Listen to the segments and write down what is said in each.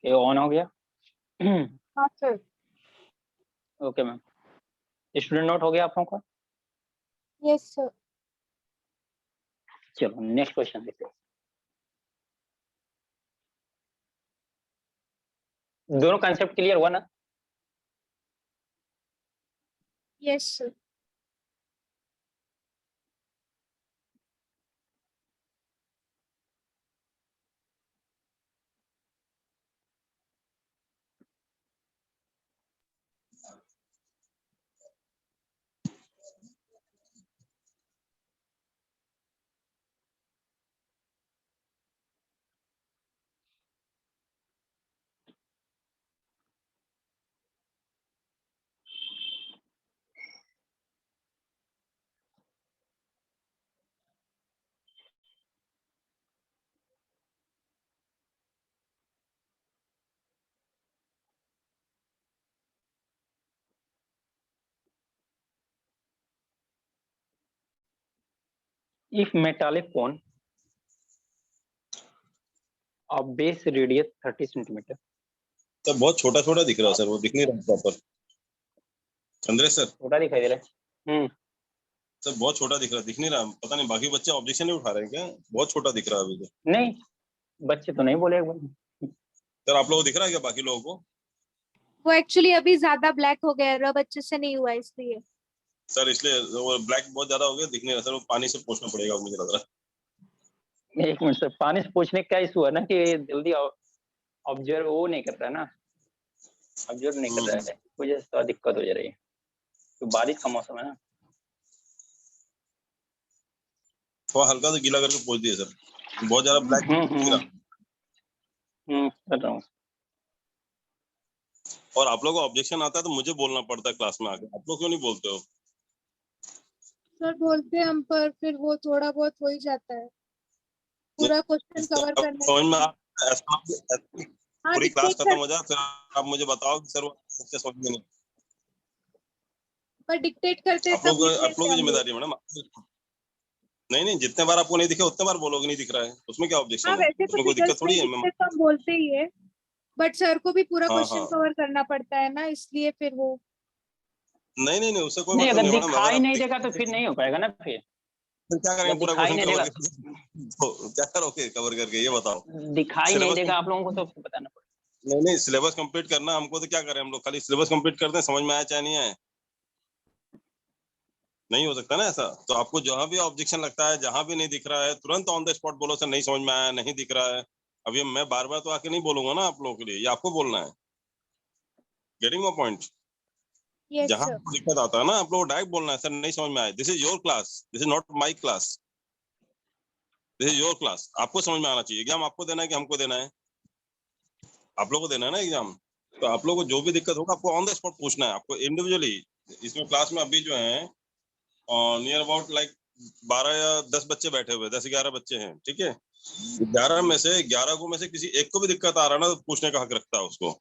ये ऑन हो गया? हाँ sir. Okay ma'am, student note हो गया आप लोगों का? Yes sir. चलो नेक्स्ट क्वेश्चन देखते हैं। दोनों कंसेप्ट क्लियर हुआ ना? Yes sir. If metallic cone of base radius 30 centimetre. Sir बहुत छोटा छोटा दिख रहा है सर, वो दिख नहीं रहा प्रॉपर। चंद्रेश सर छोटा दिखाई दे रहा है। सर बहुत छोटा दिख रहा है, दिख नहीं रहा। पता नहीं बाकी बच्चे ऑब्जेक्शन नहीं उठा रहे हैं क्या? बहुत छोटा दिख रहा है अभी तो। नहीं, बच्चे तो नहीं बोले एक बार। सर आप लोगों को दिख रहा है क्या बाकी लोगों को? वो एक्चुअली अभी ज्यादा ब्लैक हो गया है, रब अच्छे से नहीं हुआ इसलिए। सर इसलिए वो ब्लैक बहुत ज्यादा हो गया, दिख नहीं रहा सर। वो पानी से पोंछना पड़ेगा मुझे लग रहा है। एक मिनट सर, पानी से पूछने का इशू है ना कि जल्दी ऑब्जर्व वो नहीं कर रहा है ना, ऑब्जर्व नहीं कर रहा है, वजह से थोड़ा दिक्कत हो जा रही है। तो बारिश का मौसम है ना। थोड़ा हल्का सा गीला करके पोंछ दिए सर, बहुत ज्यादा ब्लैक दिख रहा। कर रहा हूँ। और आप लोगों को ऑब्जेक्शन आता है तो मुझे बोलना पड़ता है क्लास में आके, आप लोग क्यों नहीं बोलते हो? सर बोलते हैं हम, पर फिर वो थोड़ा बहुत हो ही जाता है, पूरा क्वेश्चन कवर करना समझ में है। ऐसा हाँ, पूरी क्लास डिक्टेट खत्म हो जाए फिर आप मुझे बताओ कि सर वो अच्छे समझ में नहीं। पर डिक्टेट करते आप तब लिख लोग लेते की हैं हम जिम्मेदारी है मैडम। नहीं नहीं, जितने बार आपको नहीं दिखे उतने बार बोलोगे नहीं दिख रहा है, उसमें क्या लोग। ऑब्जेक्शन हाँ, है? वैसे तो उसमें कोई दिक्कत फिगर्स में थोड़ी है। लिखते तो हम बोलते ही है, बट सर को भी पूरा हाँ क्वेश्चन हाँ, कवर करना पड़ता है ना, इसलिए फिर वो। नहीं नहीं नहीं, उससे कोई नहीं, मतलब अगर नहीं मैडम। दिखाई अगर नहीं देगा तो फिर नहीं हो पाएगा ना। फिर क्या करेंगे जब पूरा दिखाई क्वेश्चन नहीं कवर देगा, करके? तो क्या करोगे कवर करके, ये बताओ। दिखाई नहीं सिलेबस देगा आप लोगों को तो बताना पड़ेगा। नहीं नहीं, सिलेबस कंप्लीट करना हमको, तो क्या करें हम लोग? खाली सिलेबस कंप्लीट करते हैं, समझ में आया चाहे नहीं आए। नहीं हो सकता ना ऐसा। तो आपको जहां भी ऑब्जेक्शन लगता है, जहां भी नहीं दिख रहा है, तुरंत ऑन द स्पॉट बोलो सर नहीं समझ में आया, नहीं दिख रहा है। अब ये मैं बार बार तो आके नहीं बोलूंगा ना आप लोगों के लिए, ये आपको बोलना है। Getting my point? यस जहां सर। आपको दिक्कत आता है ना, आप लोगों को डायरेक्ट बोलना है सर नहीं समझ में आया। This is your class, this is not my class, this is your class. आपको समझ में आना चाहिए। एग्जाम आपको देना है कि हमको देना है? आप लोगों को देना है ना एग्जाम। तो आप लोगों को जो भी दिक्कत होगा आपको ऑन द स्पॉट पूछना है, आपको इंडिविजुअली। इसमें क्लास में अभी जो है नियर अबाउट लाइक 12 या 10 बच्चे बैठे हुए, 10-11 बच्चे हैं, ठीक है। 11 को में से किसी एक को भी दिक्कत आ रहा है ना, तो पूछने का हक रखता है उसको।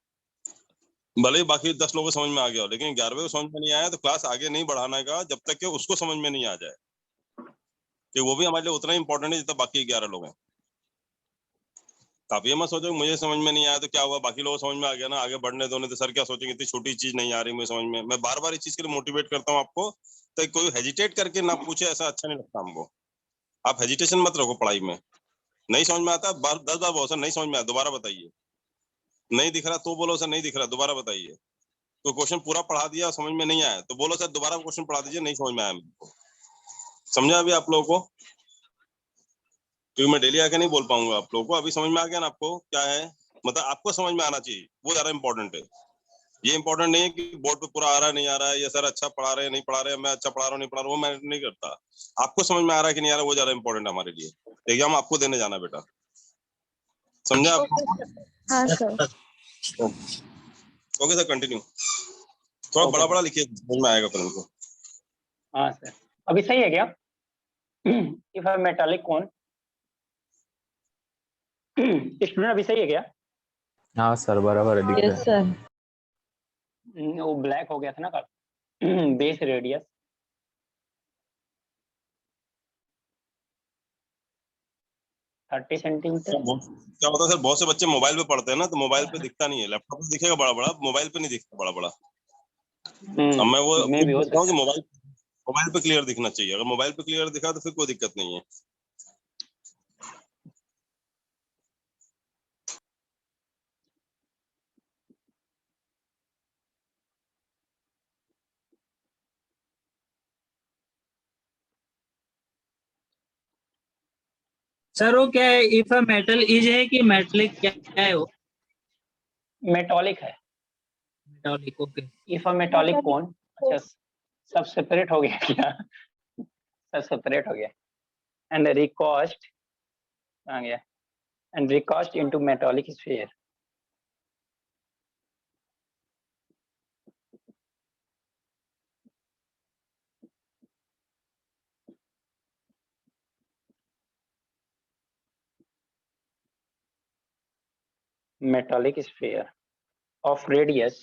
भले ही बाकी 10 लोगों को समझ में आ गया हो, लेकिन 11वें को समझ में नहीं आया तो क्लास आगे नहीं बढ़ाने का जब तक कि उसको समझ में नहीं आ जाए, कि वो भी हमारे लिए उतना ही इंपॉर्टेंट है जितना बाकी 11 लोग हैं। तो आप ये मत सोचो मुझे समझ में नहीं आया तो क्या हुआ, बाकी लोगों को समझ में आ गया ना, आगे बढ़ने दो। नहीं तो सर क्या सोचेंगे, इतनी छोटी चीज नहीं आ रही मुझे समझ में। मैं बार बार इस चीज के लिए मोटिवेट करता हूँ आपको, तो कोई हेजिटेट करके ना पूछे, ऐसा अच्छा नहीं लगता हमको। आप हेजिटेशन मत रखो पढ़ाई में। नहीं समझ में आता 10 बार बोलो सर नहीं समझ में आया, दोबारा बताइए। नहीं दिख रहा तो बोलो सर नहीं दिख रहा, दोबारा बताइए। तो क्वेश्चन पूरा पढ़ा दिया समझ में नहीं आया तो बोलो सर दोबारा क्वेश्चन पढ़ा दीजिए, नहीं समझ में आया मेरे को। समझा अभी आप लोगों को? क्योंकि मैं डेली आके नहीं बोल पाऊंगा आप लोगों को। अभी समझ में आ गया ना आपको क्या है? मतलब आपको समझ में आना चाहिए, वो ज्यादा इंपॉर्टेंट है। ये इंपॉर्टेंट नहीं है कि बोर्ड पे पूरा आ रहा है नहीं आ रहा है, या सर अच्छा पढ़ा रहे हैं नहीं पढ़ा रहे हैं, मैं अच्छा पढ़ा रहा हूँ नहीं पढ़ा रहा हूँ, वो मैटर नहीं करता। आपको समझ में आ रहा है कि नहीं आ रहा है, वो ज्यादा इंपॉर्टेंट है हमारे लिए। एग्जाम आपको देने जाना बेटा, समझा आप? हाँ सर। Okay sir, continue. थोड़ा बड़ा बड़ा लिखिए, समझ में आएगा फिर उनको। हाँ सर, अभी सही है क्या? इफ अ मेटालिक कौन स्टूडेंट, अभी सही है क्या? हाँ सर, बराबर है, दिख रहा है। सर। वो ब्लैक हो गया था ना कल। Base radius 30 centimetre. क्या होता है सर, बहुत से बच्चे मोबाइल पे पढ़ते हैं ना, तो मोबाइल पे दिखता नहीं है, लैपटॉप पे दिखेगा बड़ा बड़ा, मोबाइल पे नहीं दिखता बड़ा बड़ा। अब मैं वो में भी हो कहता हूँ कि सकता है। मोबाइल पे क्लियर दिखना चाहिए। अगर मोबाइल पे क्लियर दिखा तो फिर कोई दिक्कत नहीं है। सर वो क्या है, इफ अ मेटल इज है कि मेटलिक, क्या है वो? मेटॉलिक है। मेटॉलिक, ओके। इफ अ मेटॉलिक कौन? अच्छा, सब सेपरेट हो गया क्या? सब सेपरेट हो गया। एंड रिकास्ट आ गया, and recast into metallic sphere. metallic sphere of radius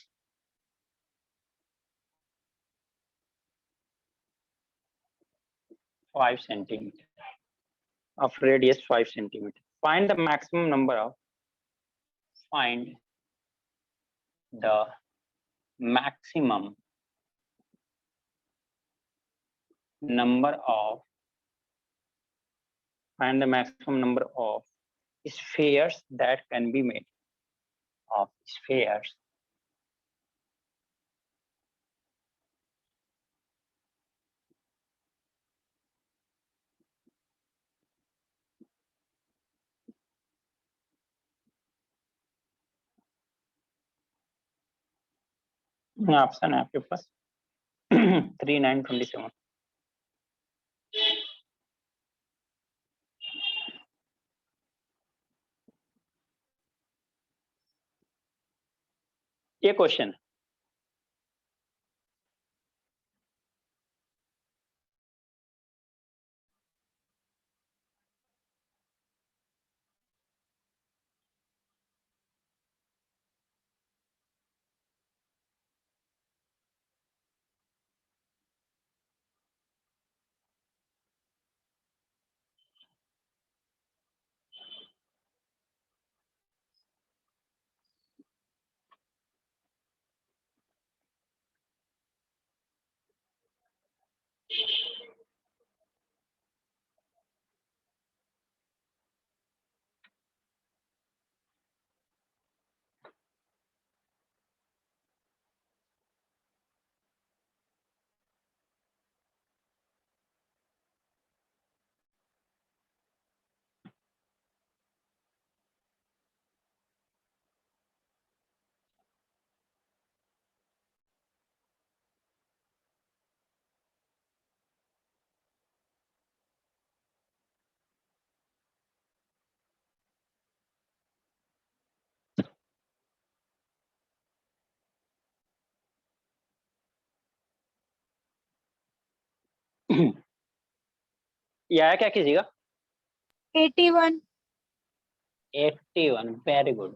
5 centimeter, of radius 5 centimeter. Find the maximum number of, find the maximum number of, find the maximum number of spheres that can be made, of spheres option है आपके पास 3, 9, 27। ये question ये आया क्या किसी का? 81। 81, very good.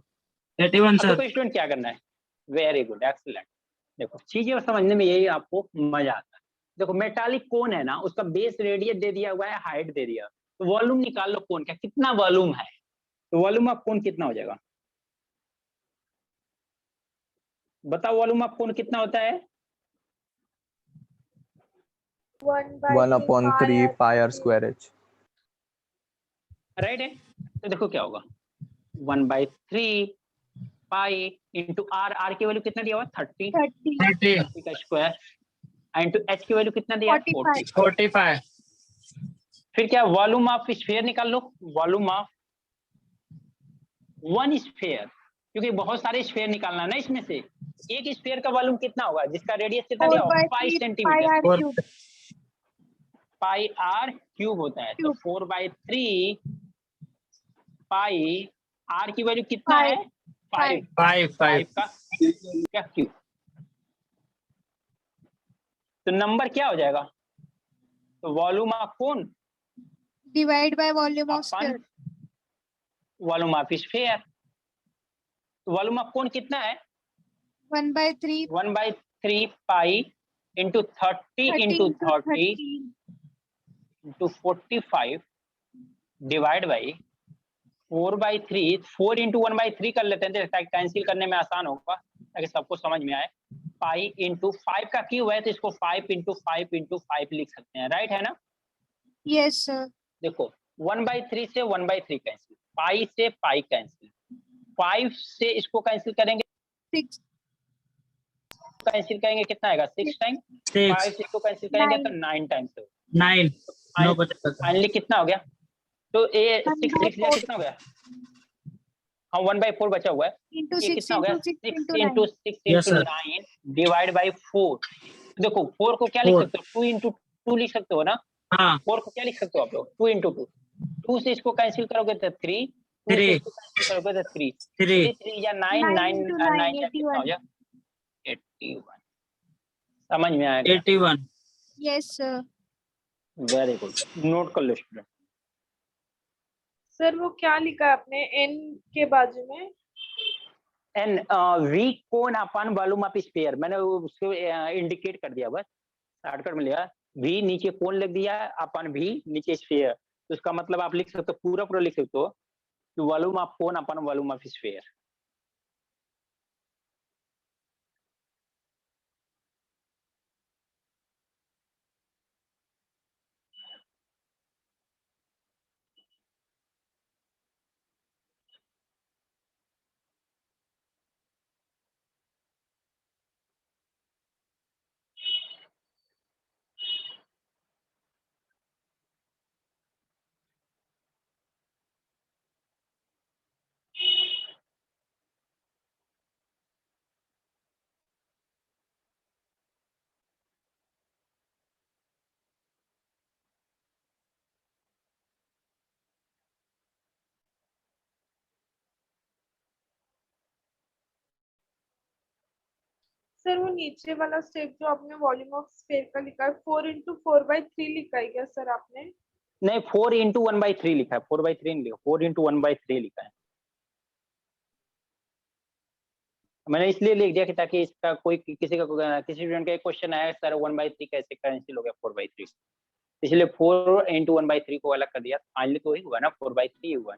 81 अब sir. देखो स्टूडेंट क्या करना है, वेरी गुड, एक्सीलेंट। देखो चीजें समझने में यही आपको मजा आता है। देखो मेटालिक कोन है ना, उसका बेस रेडियस दे दिया हुआ है, हाइट दे दिया, तो वॉल्यूम निकाल लो कोन का, कितना वॉल्यूम है, तो वॉल्यूम ऑफ कोन कितना हो जाएगा? बताओ वॉल्यूम ऑफ कोन कितना होता है? 1/3 pi r square h। Right है। तो देखो क्या होगा, 1/3 पाई इंटू आर, आर की वैल्यू कितना दिया हुआ? 30 का स्क्वायर, इंटू एच की वैल्यू कितना दिया? 45। फिर क्या, वॉल्यूम ऑफ स्फीयर निकाल लो, वॉल्यूम ऑफ वन स्फीयर, क्योंकि बहुत सारे स्फीयर निकालना है ना इसमें से, एक स्फीयर का वॉल्यूम कितना होगा जिसका रेडियस कितना दिया होगा? 5 सेंटीमीटर, पाई आर क्यूब होता है, तो 4/3 पाई आर की वैल्यू कितना है? 5 का क्यूब। तो नंबर क्या हो जाएगा? तो volume of cone divide by volume of sphere, volume of sphere. तो वॉल्यूम ऑफ कोन कितना है? 1/3 pi into 30 into 30 into 45 divide by 4/3, 4 into 1/3 कर लेते हैं ताकि कैंसिल करने में आसान होगा, ताकि सबको समझ में आए। पाई इंटू 5 का क्यूब है तो इसको 5 इंटू 5 इंटू 5 लिख सकते हैं, राइट है ना? Yes sir. देखो 1/3 से 1/3 कैंसिल, पाई से पाई कैंसिल, 5 से इसको कैंसिल करेंगे, 6 कैंसिल करेंगे कितना आएगा? 6 टाइम। 5 से इसको कैंसिल करेंगे तो 9 टाइम्स होगा। 9 9 फाइनली कितना हो गया? तो ये 6 6 कितना हो गया? हाँ 1/4 बचा हुआ है। इंटू ये 6 कितना हो गया? Into 6 6 into into 9। 6 Yes, into sir. 9 divide by 4। देखो 4 को क्या लिख 4. सकते हो? 2 इंटू 2 लिख सकते हो ना? हाँ 4 को क्या लिख सकते हो आप लोग? 2 इंटू 2। 2 से इसको कैंसिल करोगे तो 3, 2 से 3 इसको कैंसिल करोगे तो 3, 3 3 या 9, 9 9 इंटू 9 9 या कितना हो 81। जाए? 81। समझ में आया क्या? 81 yes sir. Very good, note कर लो स्टूडेंट। सर वो क्या लिखा है आपने एन के बाजू में? And V cone upon volume of sphere, मैंने उसको इंडिकेट कर दिया, बस शॉर्टकट में लिया। वी नीचे कोन लिख दिया, अपन भी नीचे स्फीयर, तो उसका मतलब आप लिख सकते हो, पूरा पूरा लिख सकते हो कि volume of cone upon volume of sphere. Sir वो नीचे वाला स्टेप जो आपने वॉल्यूम ऑफ स्फीयर का लिखा है 4 इंटू 4/3 लिखा है क्या सर आपने? नहीं 4 इंटू 1/3 लिखा है, 4/3 नहीं लिखा, 4 इंटू 1/3 लिखा है। मैंने इसलिए लिख दिया कि ताकि इसका कोई किसी स्टूडेंट का एक क्वेश्चन आया, सर 1/3 कैसे कैंसिल हो गया 4/3, इसलिए 4 इंटू 1/3 को अलग कर दिया। फाइनली तो वही हुआ ना, 4/3 हुआ।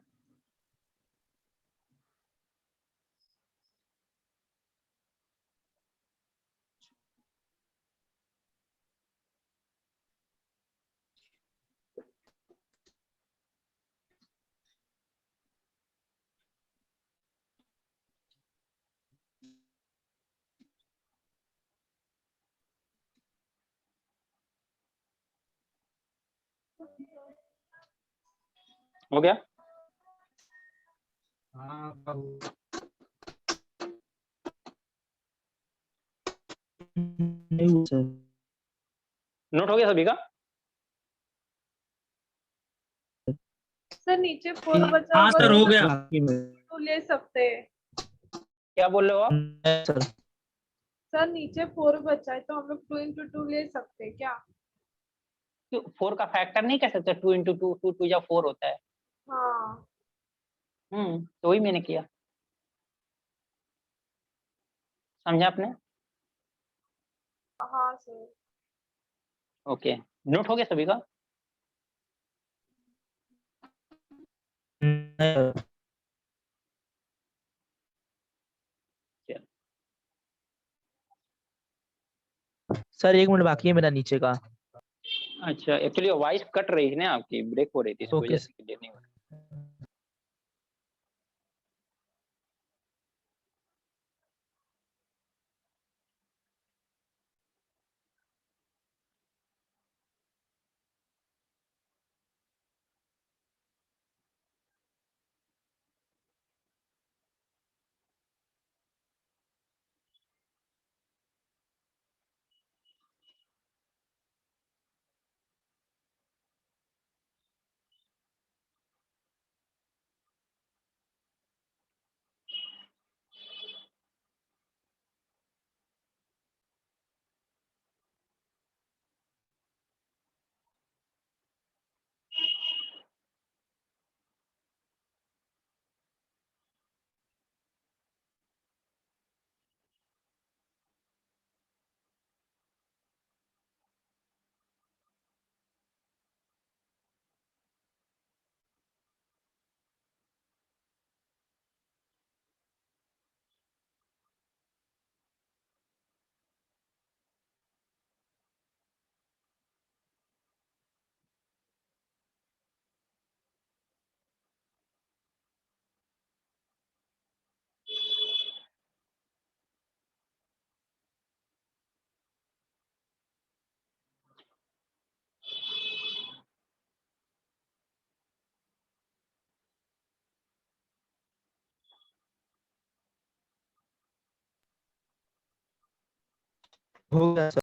हो गया? नहीं सर। नोट हो गया सभी का? सर नीचे 4 बचा हाँ होगा सर तो हो गया। तो ले सकते हैं। क्या बोल रहे हो आप? सर सर नीचे 4 बचा है तो हम लोग 2 इंटू 2 ले सकते हैं क्या? 4 का फैक्टर नहीं कह सकते, 2 इंटू 2, 2 2 या 4 होता है। हाँ तो वही मैंने किया, समझा आपने? हाँ सर। ओके, नोट हो गया सभी का? सर 1 मिनट बाकी है मेरा नीचे का। अच्छा, एक्चुअली वॉइस कट रही है ना आपकी, ब्रेक हो रही थी, इस ओके वजह से क्लियर नहीं हो रहा। हो गया सर।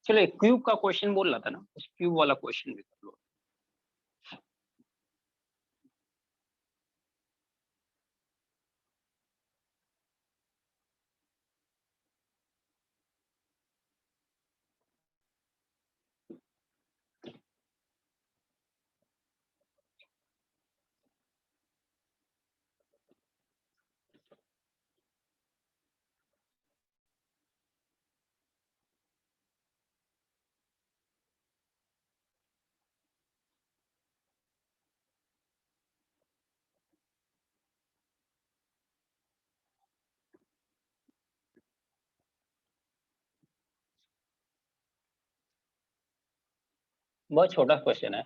चलो एक क्यूब का क्वेश्चन बोल रहा था ना, उस क्यूब वाला क्वेश्चन भी कर लो। बहुत छोटा क्वेश्चन है।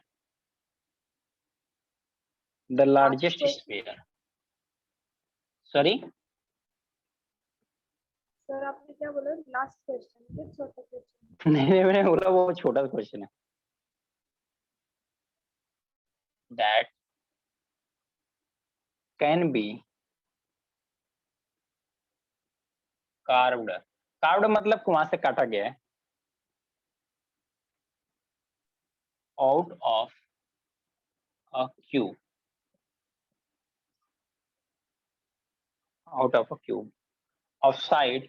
The largest question. Sphere, sorry sir आपने क्या बोला, लास्ट क्वेश्चन क्या छोटा क्वेश्चन? नहीं मैंने बोला वो छोटा क्वेश्चन है। That can be carved, carved मतलब वहां से काटा गया है, out of a cube, out of a cube of side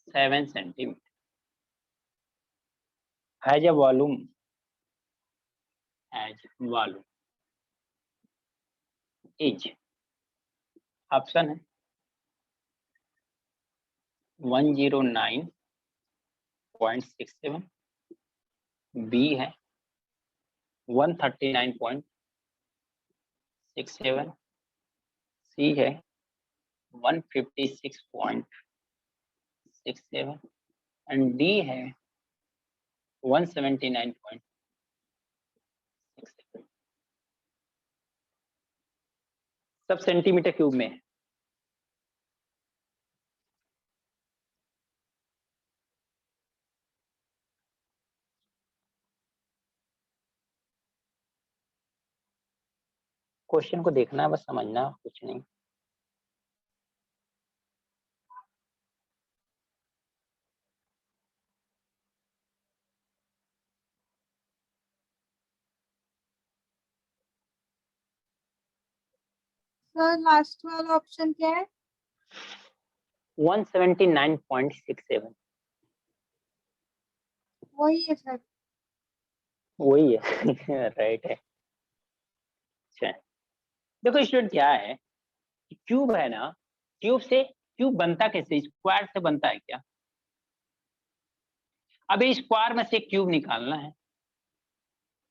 7 centimeter has a volume is, option है 109.67, बी है 139.67, सी है 156.67 एंड डी है 179.67। सब सेंटीमीटर क्यूब में है। क्वेश्चन को देखना है, बस समझना, कुछ नहीं। सर लास्ट वाला ऑप्शन क्या है? 179.67 वही है सर। वही है राइट है। अच्छा देखो स्टूडेंट क्या है, क्यूब है ना, क्यूब से क्यूब बनता कैसे, स्क्वायर से बनता है क्या? अभी स्क्वायर में से क्यूब निकालना है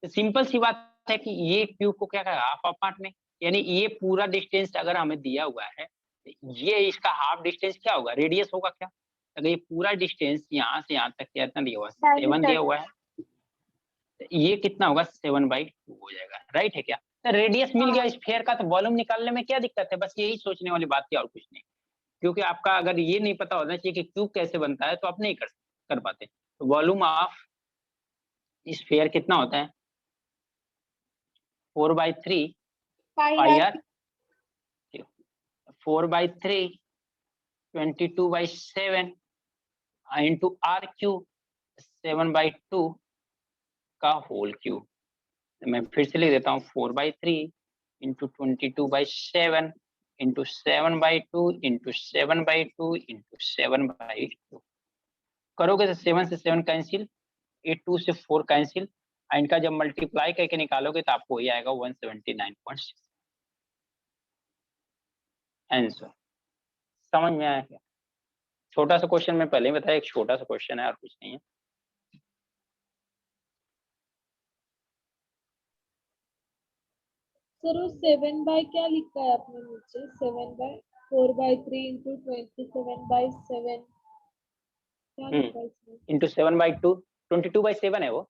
तो सिंपल सी बात है कि ये क्यूब को क्या करेगा, हाफ पार्ट में, यानी ये पूरा डिस्टेंस अगर हमें दिया हुआ है तो ये इसका हाफ डिस्टेंस क्या होगा, रेडियस होगा क्या? अगर ये पूरा डिस्टेंस यहाँ से यहाँ तक कितना दिया हुआ है, 7 दिया हुआ है, तो ये कितना होगा 7/2 हो जाएगा, राइट है क्या? तो रेडियस मिल गया स्फीयर का, तो वॉल्यूम निकालने में क्या दिक्कत है, बस यही सोचने वाली बात थी और कुछ नहीं। क्योंकि आपका अगर ये नहीं पता होना चाहिए कि क्यूब कैसे बनता है तो आप नहीं कर पाते। तो वॉल्यूम ऑफ स्फीयर कितना होता है 4/3 पाई आर, 4/3 22/7 इंटू आर क्यूब 7/2 का होल क्यूब। मैं फिर से लिख देता हूँ 4/3 इंटू 22/7 इंटू 7/2 इंटू 7/2 इंटू 7/2। करोगे तो 7 से 7 कैंसिल, 2 से 4 कैंसिल, इनका जब मल्टीप्लाई करके निकालोगे तो आपको ये आएगा 179.6 आंसर। समझ में आया क्या? छोटा सा क्वेश्चन मैं पहले ही बताया, एक छोटा सा क्वेश्चन है और कुछ नहीं है। सर वो 7 बाय क्या लिखा है आपने नीचे, 7/4/3 इंटू 27/7 क्या लिखा है इसमें? इंटू 7/2 22/7 है वो,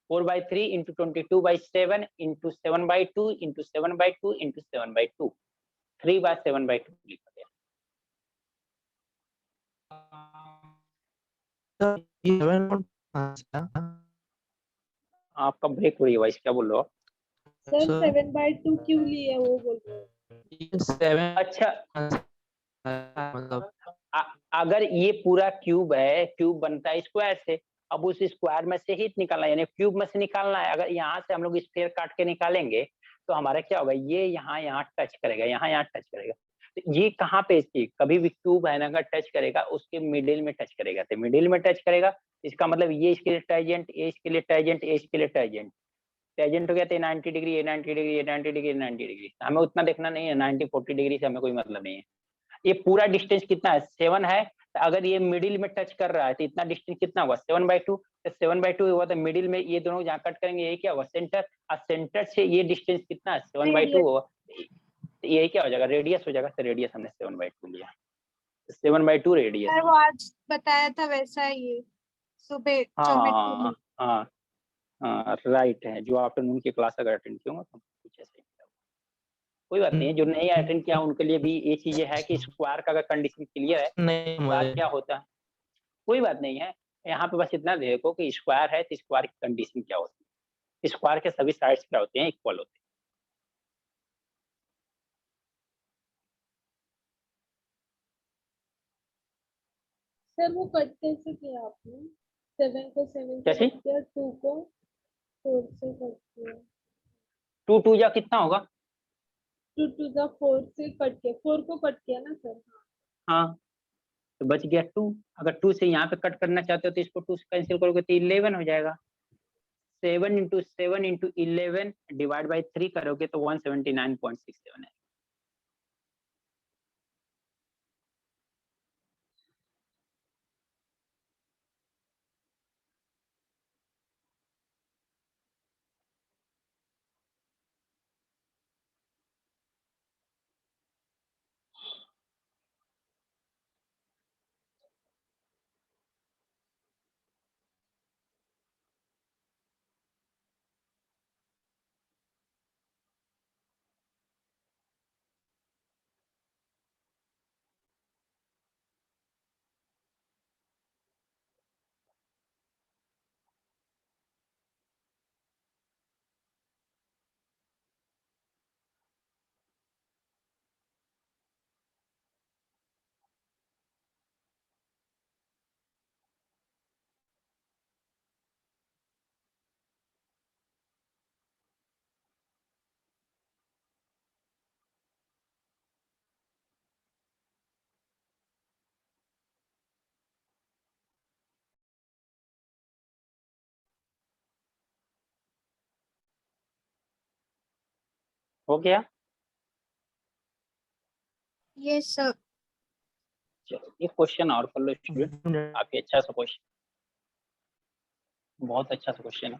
4/3 इंटू 22/7 इंटू 7/2 इंटू 7/2 इंटू 7/2, 3/7/2 लिखा गया। सर ये 7 कहाँ से आया? आपका ब्रेक हो रही है वॉइस, क्या बोल रहे हो आप? सर सर 7/2 क्यों लिए वो बोल रहे हैं। ये 7 अच्छा, मतलब अगर ये पूरा क्यूब है, क्यूब बनता है स्क्वायर से, अब उस स्क्वायर में से ही निकालना है, यानी क्यूब में से निकालना है। अगर यहाँ से हम लोग स्फीयर काट के निकालेंगे तो हमारा क्या होगा, ये यहाँ टच करेगा, यहाँ टच करेगा। तो ये कहाँ पे इसकी, कभी भी क्यूब है ना अगर टच करेगा उसके मिडिल में टच करेगा, तो मिडिल में टच करेगा, इसका मतलब ये इसके लिए टैजेंट, ये इसके लिए टैजेंट, ये इसके लिए टैजेंट। टैजेंट हो गया तो 90 डिग्री, ये 90 डिग्री, ये 90 डिग्री, ये 90 डिग्री। हमें उतना देखना नहीं है, 90-40 डिग्री से हमें कोई मतलब नहीं है। ये पूरा डिस्टेंस कितना है, 7 है। तो अगर ये मिडिल में टच कर रहा है तो इतना डिस्टेंस कितना हुआ, 7/2। तो 7/2 हुआ तो मिडिल में ये दोनों जहाँ कट करेंगे ये क्या हुआ, सेंटर। और सेंटर से ये डिस्टेंस कितना है, 7/2 रेडियस। हुआ। तो ये क्या हो जाएगा, रेडियस हो जाएगा। तो रेडियस हमने 7/2 लिया, 7/2 रेडियस। सर वो आज बताया था वैसा ही ये सुबह ज्योमेट्री में। हाँ हाँ हाँ, राइट है। जो आफ्टरनून की क्लास अगर अटेंड किया होगा तो कुछ ऐसे ही होगा। कोई बात नहीं है, जो नहीं अटेंड किया उनके लिए भी ये चीजें है कि स्क्वायर का अगर कंडीशन क्लियर है, नहीं स्क्वायर क्या होता है, कोई बात नहीं है। यहाँ पे बस इतना देखो कि स्क्वायर है तो स्क्वायर की कंडीशन क्या होती है, स्क्वायर के सभी साइड्स क्या होते हैं, इक्वल होते हैं। सर वो कट कैसे किया आपने, 7 को 7 से कैसे कट किया, 2 को 4 से कट किया। 2 जा कितना होगा, 2 to the 4 से कट किया, 4 को कट किया ना सर। हाँ तो बच गया 2। अगर 2 से यहाँ पे कट करना चाहते हो तो इसको 2 से कैंसिल करोगे तो 11 हो जाएगा। 7 × 7 × 11 डिवाइड बाई 3 करोगे तो 179.67 है। हो गया। ये सर। चलो ये क्वेश्चन और कर लो स्टूडेंट, काफी अच्छा सा क्वेश्चन, बहुत अच्छा सा क्वेश्चन है।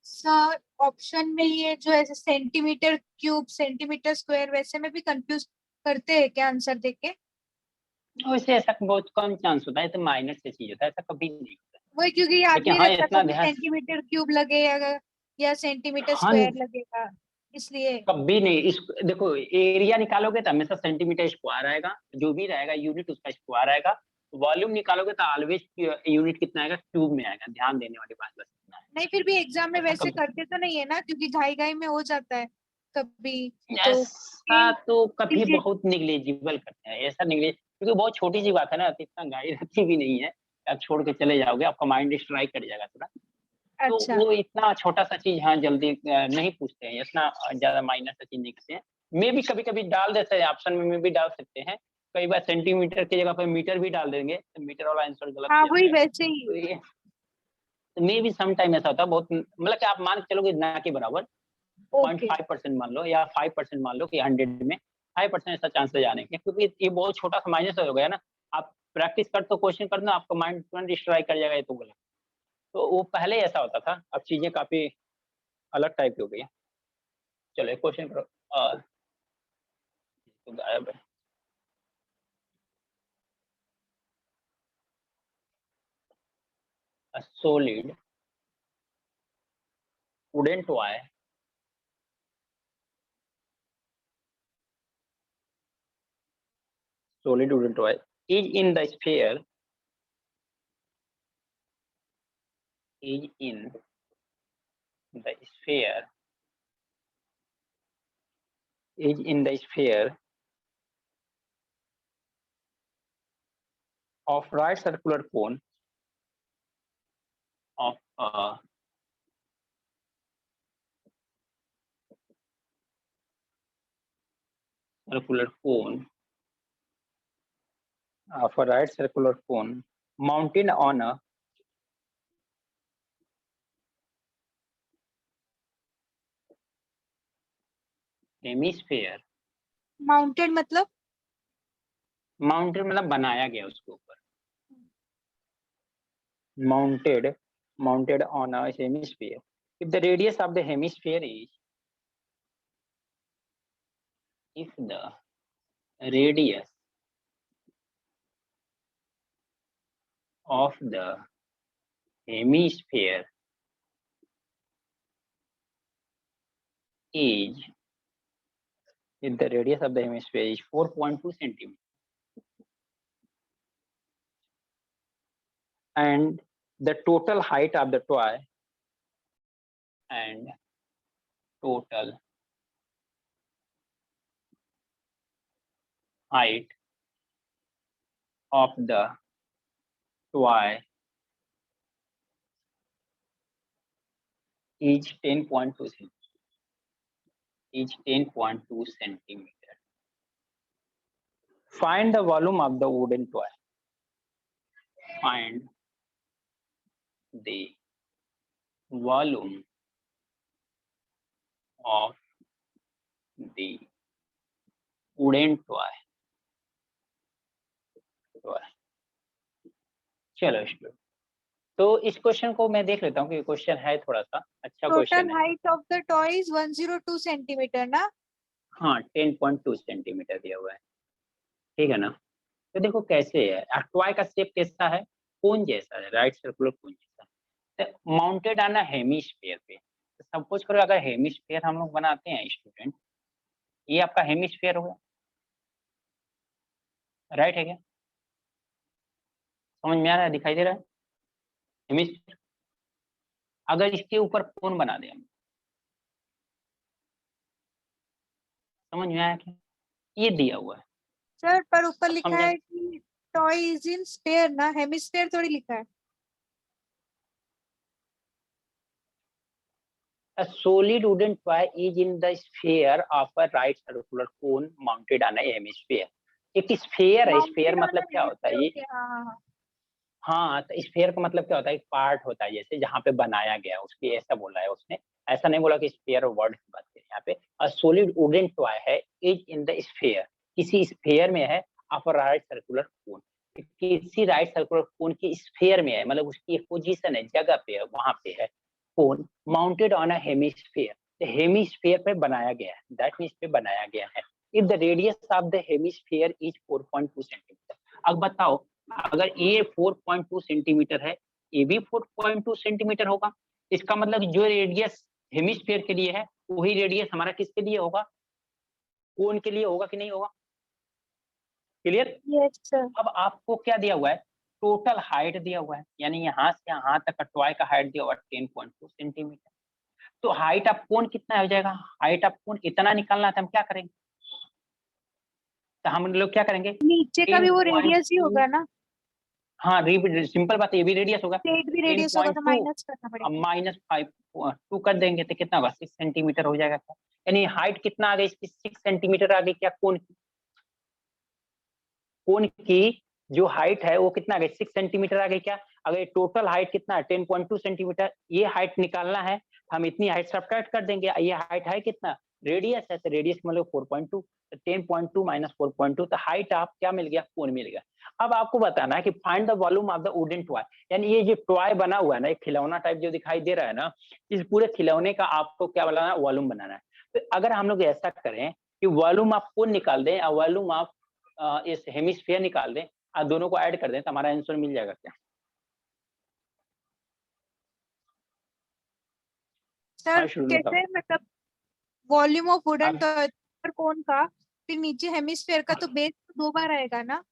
सर ऑप्शन में ये जो ऐसे सेंटीमीटर क्यूब, सेंटीमीटर स्क्वायर, वैसे में भी कंफ्यूज करते हैं क्या आंसर देके? वैसे ऐसा बहुत कम चांस होता है, तो माइनर से चीज होता है, ऐसा कभी नहीं होता। वही, क्योंकि याद लेकिन नहीं हाँ रहता इतना कभी ध्यान, सेंटीमीटर क्यूब लगेगा या सेंटीमीटर हाँ स्क्वायर लगेगा, इसलिए। कभी नहीं। इस देखो एरिया निकालोगे तो हमेशा सेंटीमीटर स्क्वायर आएगा, जो भी रहेगा यूनिट उसका स्क्वायर आएगा। वॉल्यूम निकालोगे तो ऑलवेज यूनिट कितना आएगा, क्यूब में आएगा। ध्यान देने वाली बात बस इतना है। नहीं, फिर भी एग्जाम में ऐसा वैसे कभी, करते तो नहीं है ना, क्योंकि घाई घाई में हो जाता है कभी। तो ऐसा तो कभी डिजिट। बहुत निग्लेजिबल करते हैं, ऐसा निग्लेज, क्योंकि बहुत छोटी सी बात है ना, तो इतना गाड़ी रहती भी नहीं है। आप छोड़ के चले जाओगे आपका माइंड स्ट्राइक कर जाएगा थोड़ा। तो अच्छा। वो इतना छोटा सा चीज हाँ जल्दी नहीं पूछते हैं, इतना ज्यादा माइनर सा चीज नहीं करते हैं। मे भी कभी कभी डाल देते हैं ऑप्शन में भी डाल सकते हैं। कई बार सेंटीमीटर की जगह पर मीटर भी डाल देंगे तो मीटर वाला आंसर गलत हाँ हो जाता वही है। वैसे ही। तो ये मे भी सम टाइम ऐसा होता है, बहुत मतलब कि आप मान के चलोगे ना के बराबर, ओके। 0.5% मान लो या 5% मान लो कि 100 में 5% ऐसा चांस है जाने के, क्योंकि ये बहुत छोटा सा माइनस हो गया ना। आप प्रैक्टिस करते हो, क्वेश्चन करना, आपका माइंड तुरंत स्ट्राइक कर जाएगा ये तो गलत। तो वो पहले ऐसा होता था, अब चीजें काफी अलग टाइप की हो गई है। चलो एक क्वेश्चन करो। तो गायब है। A solid wooden toy solid wooden toy is in the sphere, is in the sphere, is in the sphere of right circular cone of a circular cone of a right circular cone mounted on a hemisphere. Mounted मतलब mounted मतलब बनाया गया उसके ऊपर, mounted, mounted on a hemisphere. If the radius of the hemisphere is, if the radius of the hemisphere is, if the radius of the hemisphere is 4.2 centimeter and the total height of the toy and total height of the toy is 10.2 centimeter. Is 10.2 centimeter. Find the volume of the wooden toy. Find the volume of the wooden toy. चलो student, तो इस question को मैं देख लेता हूँ कि question है थोड़ा सा अच्छा क्वेश्चन टोटल है। Height of the toy is 102 centimetre ना? हाँ 10.2 सेंटीमीटर दिया हुआ है, ठीक है ना। तो देखो कैसे है, टॉय का शेप कैसा है, कोन जैसा है, राइट सर्कुलर कोन जैसा है, माउंटेड ऑन अ हेमिस्फीयर पे। तो सपोज करो अगर हेमिस्फीयर हम लोग बनाते हैं स्टूडेंट, ये आपका हेमिस्फीयर होगा, राइट है क्या? समझ में आ रहा है, दिखाई दे रहा है हेमिस्फीयर? अगर इसके ऊपर कोन बना दें हम, समझ में आया क्या? ये दिया हुआ है सर पर ऊपर लिखा समझा? है कि टॉय इज इन स्फीयर ना, हेमिस्फीयर थोड़ी लिखा है। A solid wooden toy is in the sphere of a right circular cone mounted on a hemisphere. एक स्फीयर है, स्फीयर मतलब क्या होता है ये? हाँ, तो स्फीयर का मतलब क्या होता है, एक पार्ट होता है जैसे जहाँ पे बनाया गया, उसके ऐसा बोला है उसने, ऐसा नहीं बोला कि स्फीयर वर्ड की बात करें यहाँ पे। अ सॉलिड वुडन टॉय है इज इन द स्फीयर, किसी स्फीयर में है, ऑफ राइट सर्कुलर कोन, किसी राइट सर्कुलर कोन की स्फीयर में है, मतलब उसकी एक पोजीशन है, जगह पे है, वहां पे है cone, mounted on a hemisphere, hemisphere पे बनाया गया है, दैट मींस पे बनाया गया है। If the radius of the hemisphere is 4.2 centimetre. अब बताओ अगर ये 4.2 सेंटीमीटर है, ये भी 4.2 सेंटीमीटर होगा, इसका मतलब जो रेडियस हेमिस्फीयर के लिए है वही रेडियस हमारा किसके लिए होगा, कोन के लिए होगा कि नहीं होगा? क्लियर? Yes sir. अब आपको क्या दिया हुआ है, टोटल हाइट दिया हुआ है, यानी यहाँ से यहाँ तक का टॉय का हाइट दिया हुआ है 10.2 सेंटीमीटर। तो हाइट ऑफ कोन कितना हो जाएगा, हाइट ऑफ कोन इतना निकालना था, हम क्या करेंगे, तो हम लोग क्या करेंगे, नीचे का भी वो रेडियस ही होगा ना? हाँ सिंपल बात है, ये भी रेडियस होगा, प्लेट भी रेडियस होगा तो माइनस करना पड़ेगा। -5 कर देंगे तो कितना होगा, 6 सेंटीमीटर हो जाएगा क्या? यानी हाइट कितना आ गई इसकी, 6 सेंटीमीटर आ गई क्या कोन की? कोन की जो हाइट है वो कितना आ गई, 6 सेंटीमीटर आ गई क्या? अगर टोटल हाइट कितना है 10.2 सेंटीमीटर, ये हाइट निकालना है, हम इतनी हाइट सब्ट्रैक्ट कर देंगे, ये हाइट है कितना, रेडियस है, तो रेडियस मतलब 4.2, तो 10.2 माइनस 4.2, तो हाइट आप क्या मिल गया, कोन मिल गया। अब आपको बताना है कि find the volume of the wooden toy, यानी ये जो टॉय बना हुआ है ना, एक खिलौना टाइप जो दिखाई दे रहा है ना, इस पूरे खिलौने का आपको क्या बनाना है, वॉल्यूम बनाना है। तो अगर हम लोग ऐसा करें कि वॉल्यूम ऑफ कोन निकाल दें और वॉल्यूम ऑफ इस हेमिस्फीयर निकाल दें और दोनों को ऐड कर दें, तो हमारा आंसर मिल जाएगा क्या? सर शुरू में कैसे, मतलब वॉल्यूम ऑफ वुडन अब टॉय पर कोन का, फिर नीचे हेमिस्फीयर का, तो बेस 2 बार आएगा ना?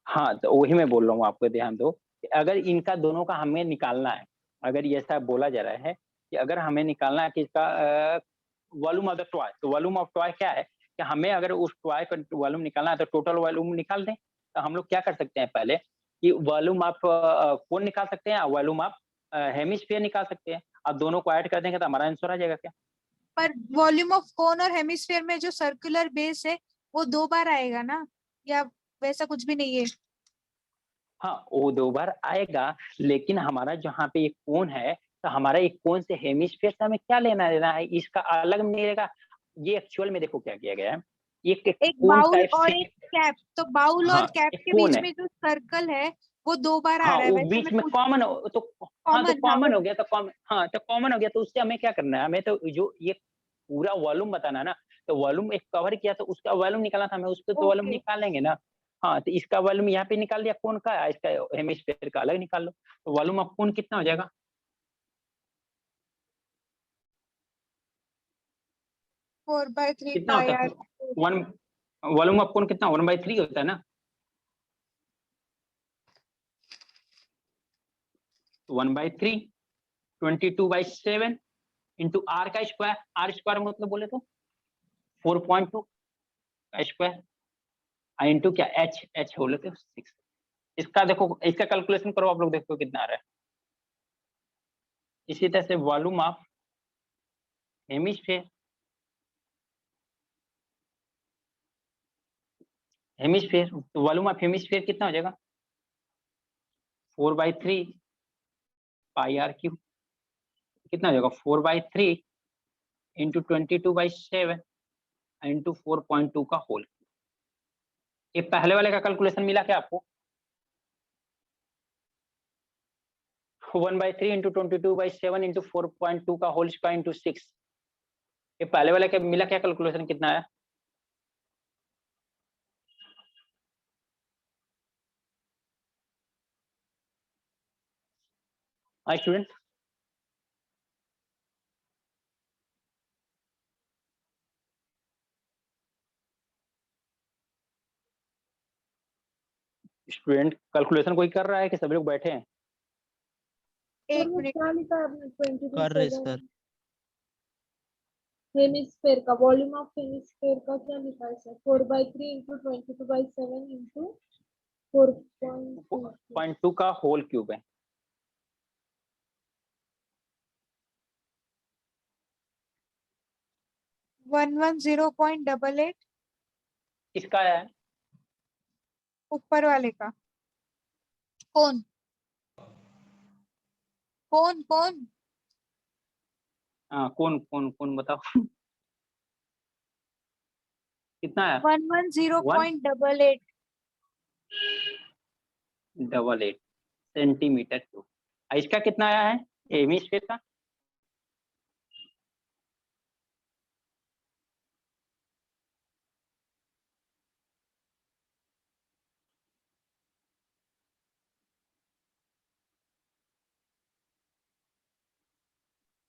हाँ, तो वही मैं बोल रहा हूँ, आपको ध्यान दो कि अगर इनका दोनों का हमें निकालना है, अगर ये ऐसा बोला जा रहा है कि अगर हमें निकालना है कि इसका वॉल्यूम ऑफ द टॉय, तो वॉल्यूम ऑफ टॉय क्या है कि हमें अगर उस टॉय का वॉल्यूम निकालना है तो टोटल वॉल्यूम निकाल दें। तो हम लोग क्या कर सकते हैं पहले कि वॉल्यूम ऑफ कोन निकाल सकते हैं और वॉल्यूम ऑफ हेमिस्फीयर निकाल सकते हैं। अब दोनों को ऐड कर देंगे तो हमारा आंसर आ जाएगा क्या? पर वॉल्यूम ऑफ कोन और हेमिस्फीयर में जो सर्कुलर बेस है वो 2 बार आएगा ना, या वैसा कुछ भी नहीं है? हाँ, वो 2 बार आएगा, लेकिन हमारा जहाँ पे एक कोन है, तो हमारा एक कोन से हेमिस्फीयर से हमें क्या लेना-देना है? इसका अलग मिलेगा। ये एक्चुअल में देखो क्या किया गया है, एक एक कोन बाउल टाइप और से। एक कैप, तो बाउल और हाँ, कैप एक के कोन बीच है। में जो सर्कल है वो 2 बार आ हाँ, रहा है, वो वैसे बीच मैं में पूछ कॉमन हो तो हाँ, तो कॉमन, हाँ कॉमन वो हो गया तो हाँ, तो कॉमन हो गया तो उससे हमें क्या करना है? हमें तो जो ये पूरा वॉल्यूम बताना है ना, तो वॉल्यूम एक कवर किया तो उसका वॉल्यूम निकालना था हमें, उसको तो वॉल्यूम ओके। निकालेंगे ना। हाँ, तो इसका वॉल्यूम यहाँ पे निकाल दिया कोन का, इसका हेमिस्फीयर का अलग निकाल लो। तो वॉल्यूम ऑफ कोन कितना हो जाएगा? 4/3 कितना पाई होता आर। है? 1 वॉल्यूम ऑफ कोन कितना 1/3 होता है ना? 1/3 22/7 इंटू आर का स्क्वायर, आर स्क्वायर मतलब बोले तो 4.2 का स्क्वायर इंटू क्या एच, एच बोले तो 6। इसका देखो, इसका कैलकुलेशन करो आप लोग, देखो कितना आ रहा है। इसी तरह से वॉल्यूम ऑफ हेमिस्फीयर, हेमिस्फीयर तो वॉल्यूम ऑफ हेमिस्फीयर कितना हो जाएगा? 4/3 पाई आर क्यूब। कितना हो जाएगा? 4/3 इंटू 22/7 इंटू 4.2 का होल। ये पहले वाले का कैलकुलेशन मिला क्या आपको? 1/3 इंटू 22/7 इंटू 4.2 का होल स्क्वायर इंटू 6। ये पहले वाले का मिला क्या कैलकुलेशन, कितना आया? हाँ स्टूडेंट, स्टूडेंट कैलकुलेशन कोई कर रहा है कि सभी लोग बैठे हैं? सर एक वो मिनट। क्या लिखा है आपने कर रहे 22/7? सर। हेमिस्फेयर का वॉल्यूम ऑफ हेमिस्फेयर का क्या लिखा है सर? 4/3 into 22/7 into 4.2। 0.2 का होल क्यूब है। 110.88 किसका आया है? ऊपर वाले का। कौन कौन कौन? हाँ, कौन कौन कौन बताओ। कितना आया? 110.88। 188 सेंटीमीटर क्यूब। इसका कितना आया है हेमिस्फीयर का?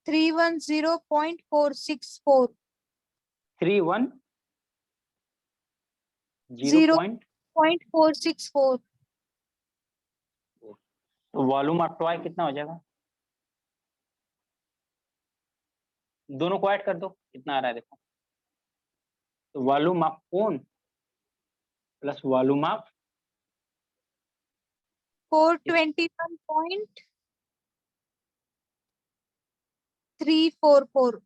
थ्री 310.464। 310 पॉइंट। 0.464। तो वॉल्यूम ऑफ टॉय कितना हो जाएगा? दोनों को ऐड कर दो, कितना आ रहा है देखो। तो volume of cone plus volume of 421.344।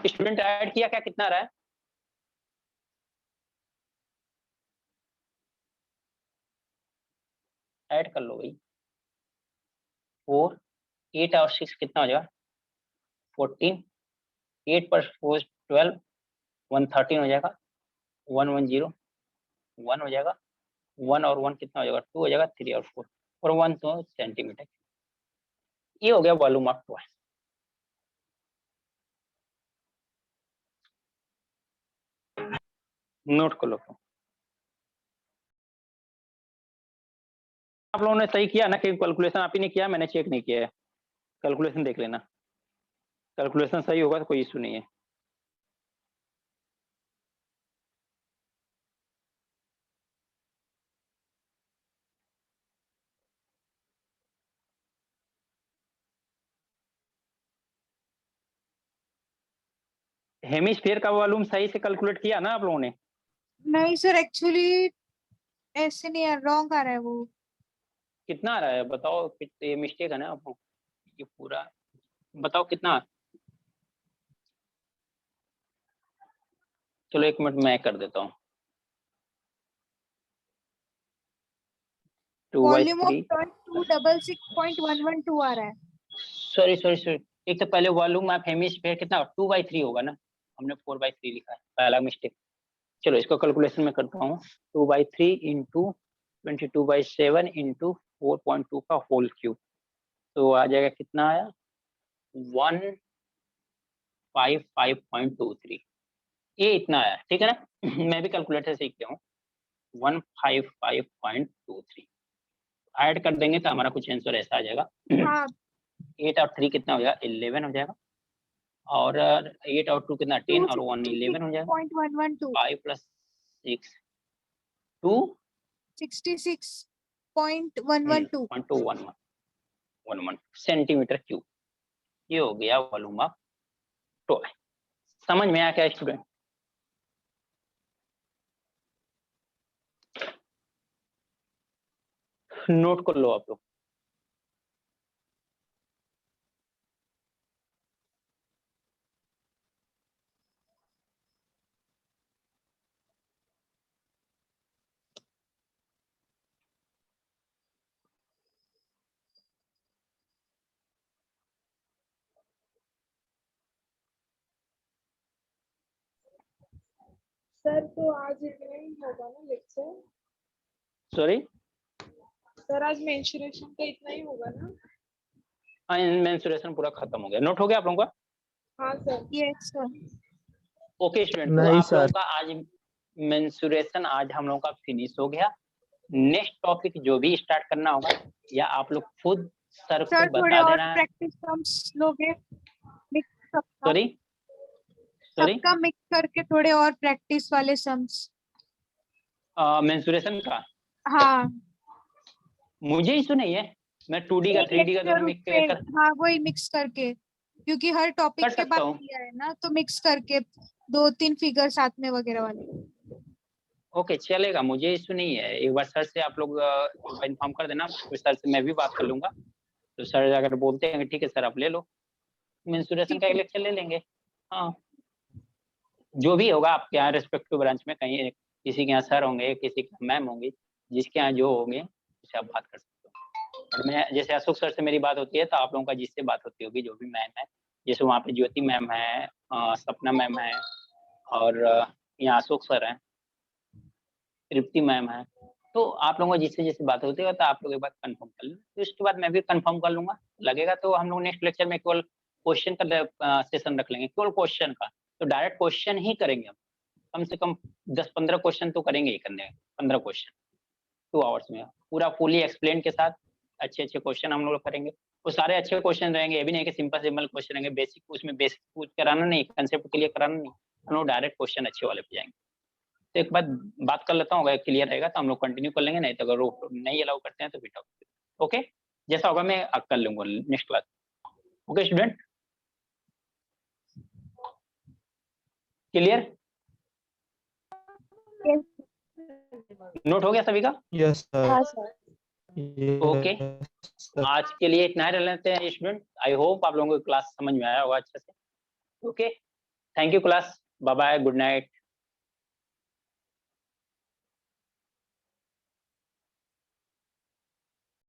Student add किया क्या, कितना आ रहा है? ऐड कर लो भाई। 4 8 और 6 कितना हो जाएगा? 14। 8 पर 4 12 113 हो जाएगा, 110 1 हो जाएगा, 1 और 1 कितना हो जाएगा, 2 हो जाएगा, 3 और 4 और 1 तो सेंटीमीटर। ये हो गया वॉल्यूम ऑफ टॉय। नोट कर लो। आप लोगों ने सही किया ना कि कैलकुलेशन आप ही ने किया, मैंने चेक नहीं किया है। कैलकुलेशन देख लेना, कैलकुलेशन सही होगा तो कोई इशू नहीं है। हेमिस्फीयर का वॉल्यूम सही से कैलकुलेट किया ना आप लोगों ने? नहीं सर, एक्चुअली ऐसे नहीं है, रॉन्ग आ रहा है वो। कितना आ रहा है बताओ, ये मिस्टेक है ना आपको, ये पूरा बताओ कितना। चलो 1 मिनट मैं कर देता हूँ। वॉल्यूम ऑफ 2/3 टॉय 266.112 आ रहा है। सॉरी, एक तो पहले वॉल्यूम ऑफ हेमिस्फीयर कितना 2/3 होगा ना, हमने 4/3 लिखा है, पहला मिस्टेक। चलो इसको कैलकुलेशन में करता हूँ। 2/3 इंटू 22/7 इंटू 4.2 का होल क्यूब, तो आ जाएगा कितना आया 155.23। ये इतना आया, ठीक है ना। मैं भी कैलकुलेटर सीख गया हूँ। 155.23 ऐड कर देंगे तो हमारा कुछ आंसर ऐसा आ जाएगा। हाँ 8 और 3 कितना हो जाएगा 11 हो जाएगा, और 8 और 2 कितना 10 और 1 11 हो जाएगा। 266.112 5 प्लस 6 2 66.112 11 सेंटीमीटर क्यूब। ये हो गया वॉल्यूम ऑफ टॉय। समझ में आया क्या स्टूडेंट? नोट कर लो आप लोग। सर तो आज इतना ही होगा ना लेक्चर? सॉरी, सर आज मेंस्ट्रुएशन का इतना ही होगा ना? मेंस्ट्रुएशन पूरा खत्म हो गया। नोट हो गया आप लोगों का? हाँ sir. Yes sir. Okay student, तो नहीं आप लोगों सर। का आज मेंस्ट्रुएशन आज हम लोगों का फिनिश हो गया। नेक्स्ट टॉपिक जो भी स्टार्ट करना होगा या आप लोग खुद सर को सर थोड़े बता और देना है। प्रैक्टिस सम्स लोगे मिक्स सबका सॉरी सबका मिक्स करके थोड़े और प्रैक्टिस वाले सम्स। मेंस्ट्रुएशन का हाँ मुझे इशू नहीं है, मैं 2D का एक 3D का दोनों लेक्चर मिक्स पे, कर हाँ वही मिक्स करके, क्योंकि हर टॉपिक के सकता बाद हूँ। दिया है ना, तो मिक्स करके 2-3 फिगर साथ में वगैरह वाले। ओके चलेगा, मुझे इशू नहीं है। एक बार सर से आप लोग इन्फॉर्म कर देना, फिर सर से मैं भी बात कर लूंगा। तो सर अगर बोलते हैं ठीक है सर आप ले लो, मेंस्ट्रुएशन का एक लेक्चर ले लेंगे। हाँ जो भी होगा आपके यहाँ रेस्पेक्टिव ब्रांच में, कहीं किसी के यहाँ सर होंगे, किसी के यहाँ मैम होंगी, जिसके यहाँ जो होंगे उससे आप बात कर सकते हो। और मैं जैसे अशोक सर से मेरी बात होती है, तो आप लोगों का जिससे बात होती होगी जो भी मैम है, जैसे वहाँ पे ज्योति मैम है, सपना मैम है, और यहाँ अशोक सर हैं, तृप्ति मैम है। तो आप लोगों को जिससे जैसे बात होती है तो आप लोग एक बार कंफर्म कर लें, तो इसके बाद मैं भी कंफर्म कर लूंगा। लगेगा तो हम लोग नेक्स्ट लेक्चर में केवल क्वेश्चन का सेशन रख लेंगे, केवल क्वेश्चन का। तो डायरेक्ट क्वेश्चन ही करेंगे हम, कम से कम 10-15 क्वेश्चन तो करेंगे ही, करने 15 क्वेश्चन 2 आवर्स में, पूरा फुली एक्सप्लेन के साथ अच्छे क्वेश्चन हम लोग करेंगे। वो सारे अच्छे क्वेश्चन रहेंगे, ये भी नहीं कि सिंपल क्वेश्चन रहेंगे। बेसिक उसमें बेसिक कुछ कराना नहीं, कंसेप्ट क्लियर कराना नहीं, हम लोग डायरेक्ट क्वेश्चन अच्छे वाले पे जाएंगे। तो एक बात कर लेता हूँ, अगर क्लियर रहेगा तो हम लोग कंटिन्यू कर लेंगे, नहीं तो अगर वो नहीं अलाउ करते हैं तो फिर ओके, जैसा होगा मैं कर लूंगा next class. Okay student, clear? Note हो गया सभी का? Yes sir. हाँ सर। ओके, आज के लिए इतना ही रह लेते हैं स्टूडेंट। आई होप आप लोगों को क्लास समझ में आया होगा अच्छे से। Okay, thank you class, bye bye, good night.